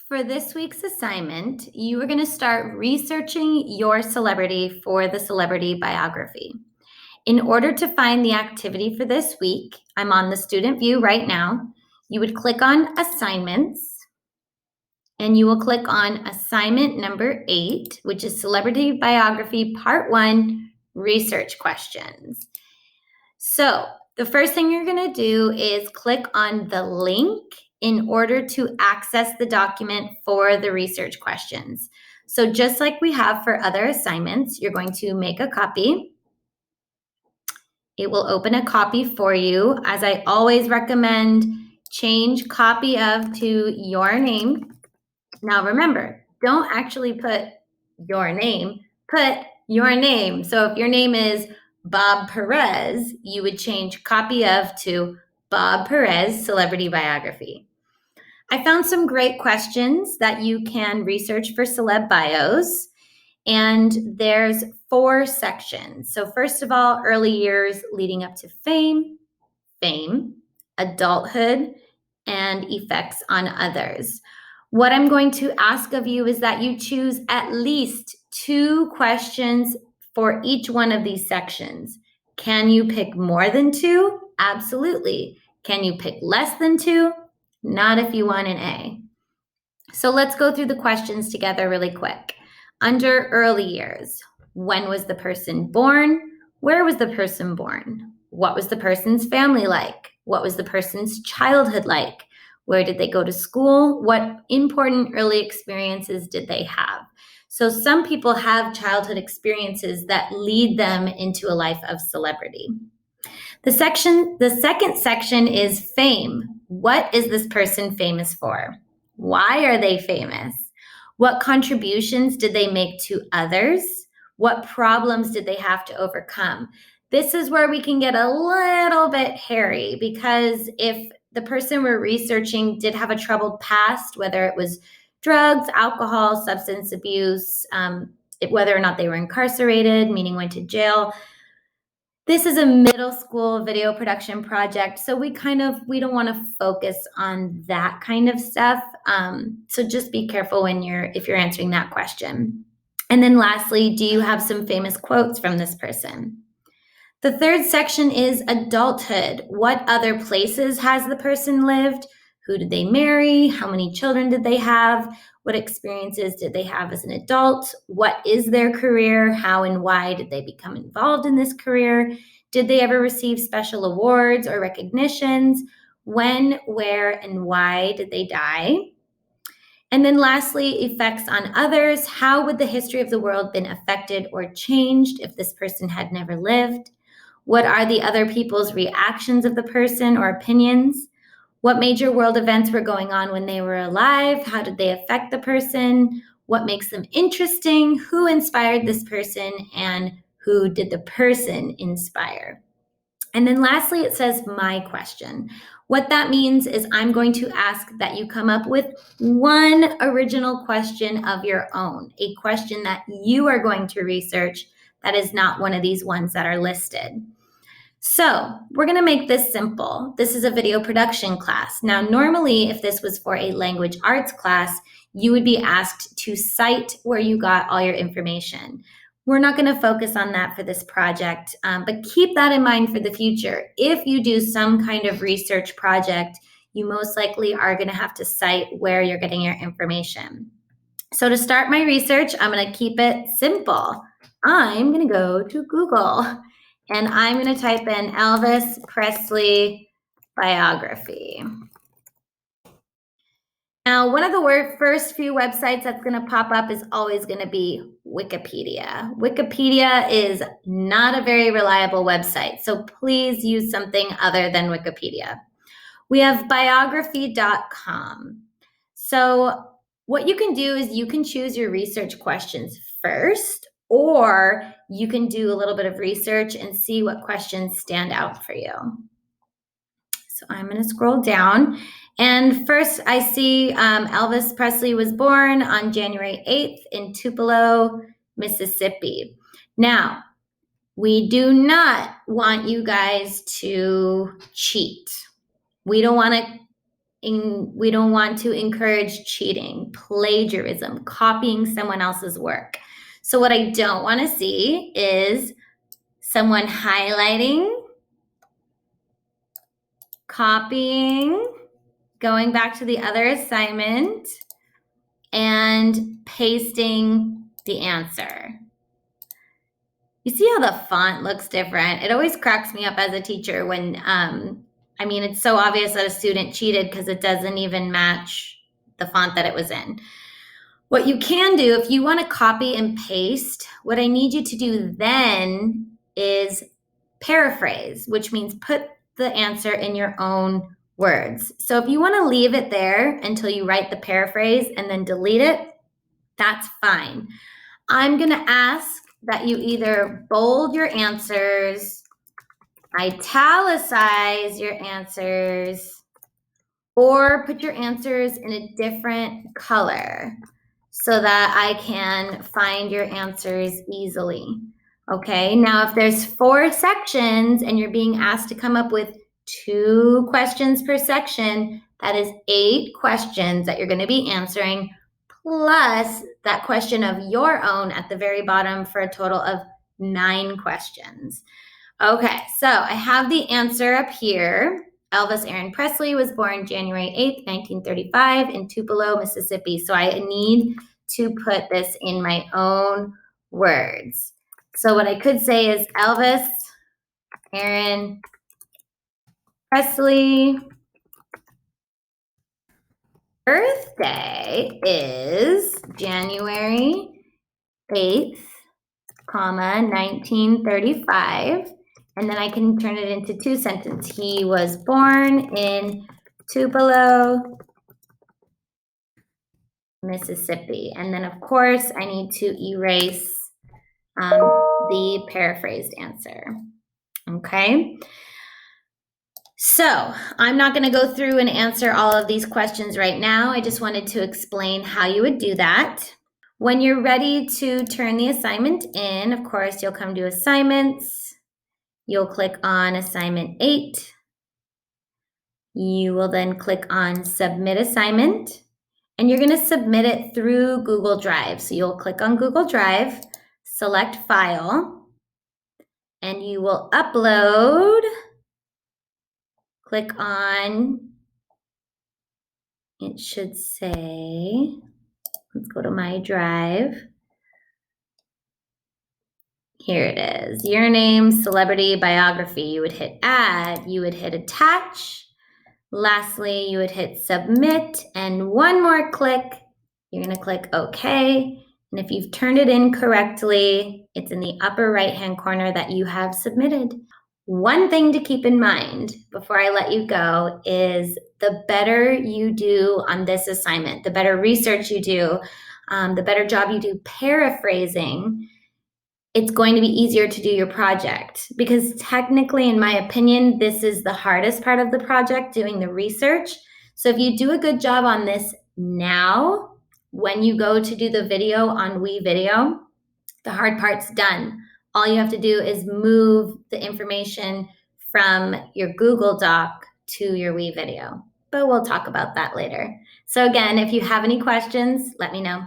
For this week's assignment, you are going to start researching your celebrity for the celebrity biography. In order to find the activity for this week, I'm on the student view right now. You would click on assignments and you will click on assignment number 8, which is celebrity biography part 1 research questions. So the first thing you're going to do is click on the link in order to access the document for the research questions. So just like we have for other assignments, you're going to make a copy. It will open a copy for you. As I always recommend, change copy of to your name. Now remember, don't actually put your name, put your name. So if your name is Bob Perez, you would change copy of to Bob Perez Celebrity Biography. I found some great questions that you can research for celeb bios, and there's 4 sections. So first of all, early years leading up to fame, adulthood, and effects on others. What I'm going to ask of you is that you choose at least 2 questions for each one of these sections. Can you pick more than 2? Absolutely. Can you pick less than 2? Not if you want an A. So let's go through the questions together really quick. Under early years, when was the person born? Where was the person born? What was the person's family like? What was the person's childhood like? Where did they go to school? What important early experiences did they have? So some people have childhood experiences that lead them into a life of celebrity. The second section is fame. What is this person famous for? Why are they famous? What contributions did they make to others? What problems did they have to overcome? This is where we can get a little bit hairy, because if the person we're researching did have a troubled past, whether it was drugs, alcohol, substance abuse, whether or not they were incarcerated, meaning went to jail. This is a middle school video production project, so we don't want to focus on that kind of stuff. So just be careful if you're answering that question. And then lastly, do you have some famous quotes from this person? The third section is adulthood. What other places has the person lived? Who did they marry? How many children did they have? What experiences did they have as an adult? What is their career? How and why did they become involved in this career? Did they ever receive special awards or recognitions? When, where, and why did they die? And then lastly, effects on others. How would the history of the world been affected or changed if this person had never lived? What are the other people's reactions of the person or opinions? What major world events were going on when they were alive? How did they affect the person? What makes them interesting? Who inspired this person? And who did the person inspire? And then lastly, it says my question. What that means is I'm going to ask that you come up with one original question of your own, a question that you are going to research that is not one of these ones that are listed. So we're going to make this simple. This is a video production class. Now, normally, if this was for a language arts class, you would be asked to cite where you got all your information. We're not going to focus on that for this project, but keep that in mind for the future. If you do some kind of research project, you most likely are going to have to cite where you're getting your information. So to start my research, I'm going to keep it simple. I'm going to go to Google. And I'm going to type in Elvis Presley biography. Now, one of the first few websites that's going to pop up is always going to be Wikipedia. Wikipedia is not a very reliable website, so please use something other than Wikipedia. We have biography.com. So what you can do is you can choose your research questions first, or you can do a little bit of research and see what questions stand out for you. So I'm going to scroll down. And first I see Elvis Presley was born on January 8th in Tupelo, Mississippi. Now, we do not want you guys to cheat. We don't want to we don't want to encourage cheating, plagiarism, copying someone else's work. So what I don't want to see is someone highlighting, copying, going back to the other assignment, and pasting the answer. You see how the font looks different? It always cracks me up as a teacher when, it's so obvious that a student cheated because it doesn't even match the font that it was in. What you can do, if you want to copy and paste, what I need you to do then is paraphrase, which means put the answer in your own words. So if you want to leave it there until you write the paraphrase and then delete it, that's fine. I'm going to ask that you either bold your answers, italicize your answers, or put your answers in a different color so that I can find your answers easily. Okay, now if there's 4 sections and you're being asked to come up with 2 questions per section, that is 8 questions that you're going to be answering, plus that question of your own at the very bottom for a total of 9 questions. Okay, so I have the answer up here. Elvis Aaron Presley was born January 8th, 1935 in Tupelo, Mississippi. So I need to put this in my own words. So what I could say is Elvis Aaron Presley birthday is January 8th, 1935. And then I can turn it into 2 sentences. He was born in Tupelo, Mississippi. And then, of course, I need to erase the paraphrased answer. Okay. So I'm not going to go through and answer all of these questions right now. I just wanted to explain how you would do that. When you're ready to turn the assignment in, of course, you'll come to assignments. You'll click on assignment 8. You will then click on submit assignment, and you're going to submit it through Google Drive. So you'll click on Google Drive, select file, and you will upload. Click on, it should say, let's go to my drive. Here it is, your name, celebrity, biography. You would hit add, you would hit attach. Lastly, you would hit submit, and one more click. You're going to click OK. And if you've turned it in correctly, it's in the upper right-hand corner that you have submitted. One thing to keep in mind before I let you go is the better you do on this assignment, the better research you do, the better job you do paraphrasing, it's going to be easier to do your project, because technically, in my opinion, this is the hardest part of the project, doing the research. So if you do a good job on this now, when you go to do the video on WeVideo, the hard part's done. All you have to do is move the information from your Google Doc to your WeVideo. But we'll talk about that later. So again, if you have any questions, let me know.